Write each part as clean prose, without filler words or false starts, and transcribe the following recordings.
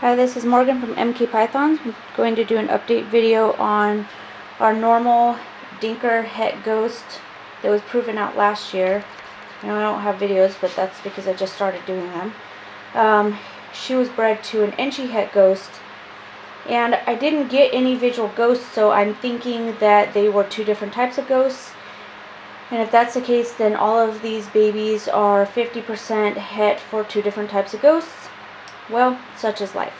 Hi, this is Morgan from MK Pythons. I'm going to do an update video on our normal dinker Het Ghost that was proven out last year. I know I don't have videos, but that's because I just started doing them. She was bred to an Enchi Het Ghost, and I didn't get any visual ghosts, so I'm thinking that they were two different types of ghosts. And if that's the case, then all of these babies are 50% het for two different types of ghosts. Well, such is life.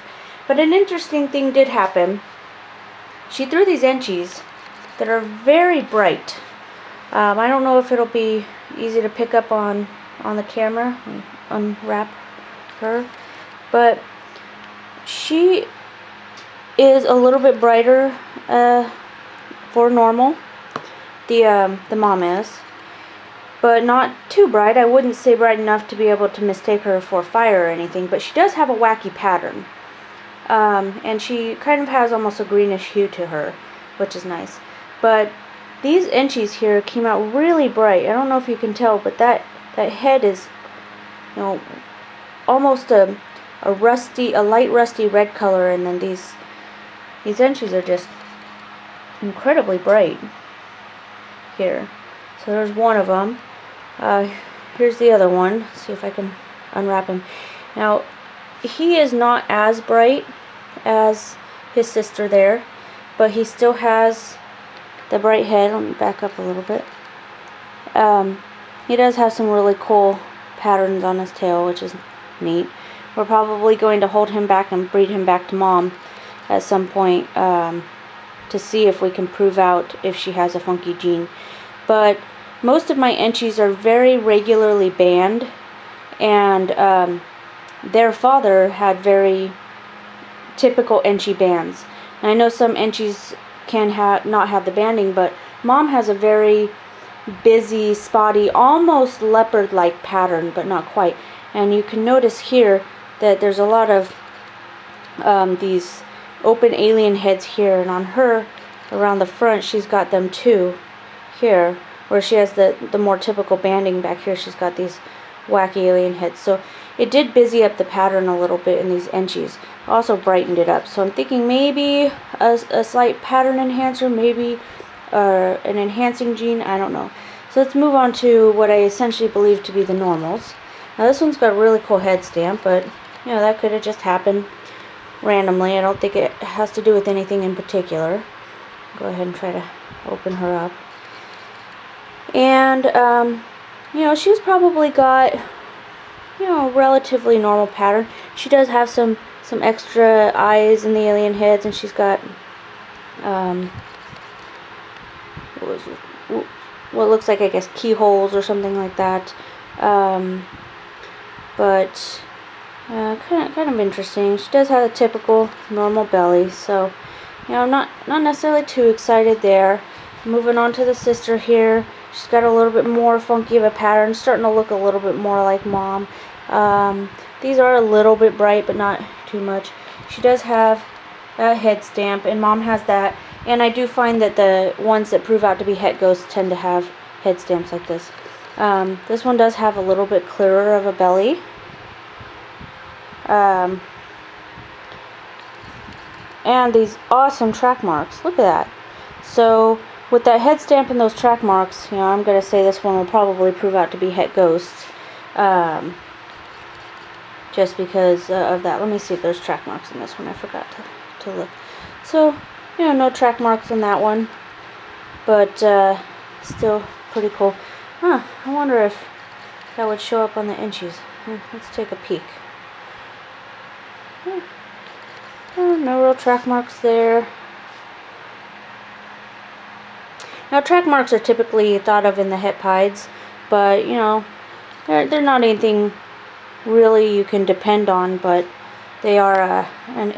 But an interesting thing did happen. She threw these Enchis that are very bright. I don't know if it'll be easy to pick up on the camera and unwrap her, but she is a little bit brighter for normal. The mom is, but not too bright. I wouldn't say bright enough to be able to mistake her for fire or anything, but she does have a wacky pattern. And she kind of has almost a greenish hue to her, which is nice. But these Enchis here came out really bright. I don't know if you can tell, but that head is, you know, almost a light rusty red color, and then these Enchis are just incredibly bright here. So there's one of them. Here's the other one. Let's see if I can unwrap him. Now, he is not as bright as his sister there, but he still has the bright head. Let me back up a little bit. He does have some really cool patterns on his tail, which is neat. We're probably going to hold him back and breed him back to mom at some point to see if we can prove out if she has a funky gene. But most of my Enchis are very regularly banned, and their father had very typical Enchi bands. And I know some Enchis can not have the banding, but mom has a very busy, spotty, almost leopard-like pattern, but not quite. And you can notice here that there's a lot of these open alien heads here, and on her, around the front, she's got them too. Here, where she has the more typical banding, back here she's got these wacky alien heads. So it did busy up the pattern a little bit in these Enchis. Also brightened it up. So I'm thinking maybe a slight pattern enhancer, maybe an enhancing gene, I don't know. So let's move on to what I essentially believe to be the normals. Now this one's got a really cool head stamp, but you know, that could have just happened randomly. I don't think it has to do with anything in particular. Go ahead and try to open her up. And you know, she's probably got, you know, a relatively normal pattern. She does have some extra eyes in the alien heads, and she's got what looks like, I guess, keyholes or something like that. But kind of interesting. She does have a typical normal belly, so you know, not necessarily too excited there. Moving on to the sister here. She's got a little bit more funky of a pattern, starting to look a little bit more like mom. These are a little bit bright, but not too much. She does have a head stamp, and mom has that. And I do find that the ones that prove out to be het ghosts tend to have head stamps like this. This one does have a little bit clearer of a belly. And these awesome track marks. Look at that. So with that head stamp and those track marks, you know, I'm going to say this one will probably prove out to be het ghosts. Just because of that. Let me see if there's track marks in this one. I forgot to look. So, you know, no track marks in that one. But still pretty cool. I wonder if that would show up on the Enchis. Let's take a peek. No real track marks there. Now, track marks are typically thought of in the het pieds, but you know, they're not anything really you can depend on, but they are an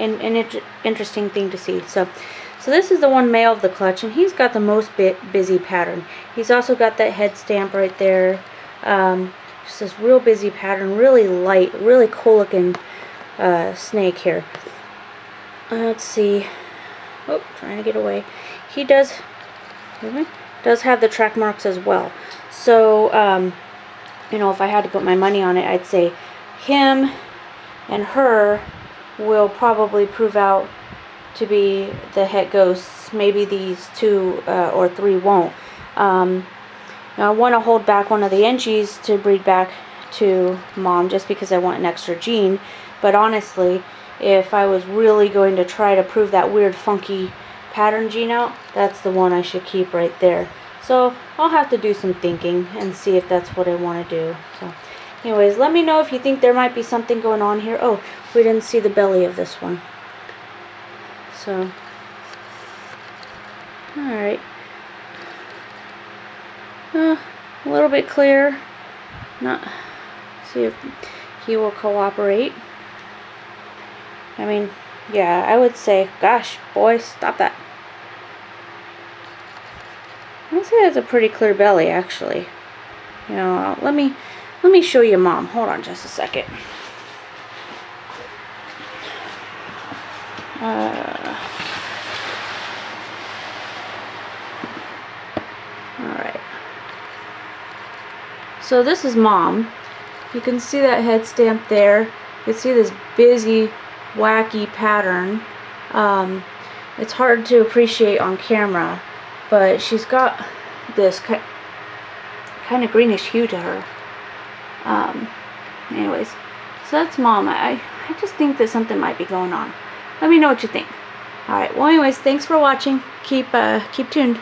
interesting thing to see. So this is the one male of the clutch, and he's got the most busy pattern. He's also got that head stamp right there. Just this real busy pattern, really light, really cool looking snake here. Let's see. Oh, trying to get away. He does have the track marks as well. So, you know, if I had to put my money on it, I'd say him and her will probably prove out to be the Het Ghosts. Maybe these 2 or 3 won't. Now I want to hold back one of the Enchis to breed back to Mom just because I want an extra gene. But honestly, if I was really going to try to prove that weird funky pattern gene out, that's the one I should keep right there. So I'll have to do some thinking and see if that's what I want to do. So anyways, let me know if you think there might be something going on here. Oh, we didn't see the belly of this one. So, alright. A little bit clear. Not. See if he will cooperate. I mean, yeah, I would say, gosh, boy, stop that. I would say that's a pretty clear belly, actually. You know, let me show you Mom. Hold on just a second. Alright. So this is Mom. You can see that head stamp there. You can see this busy, wacky pattern. It's hard to appreciate on camera, but she's got this kind of greenish hue to her. Anyways, so that's Mom. I just think that something might be going on. Let me know what you think. Alright, well anyways, thanks for watching. Keep tuned.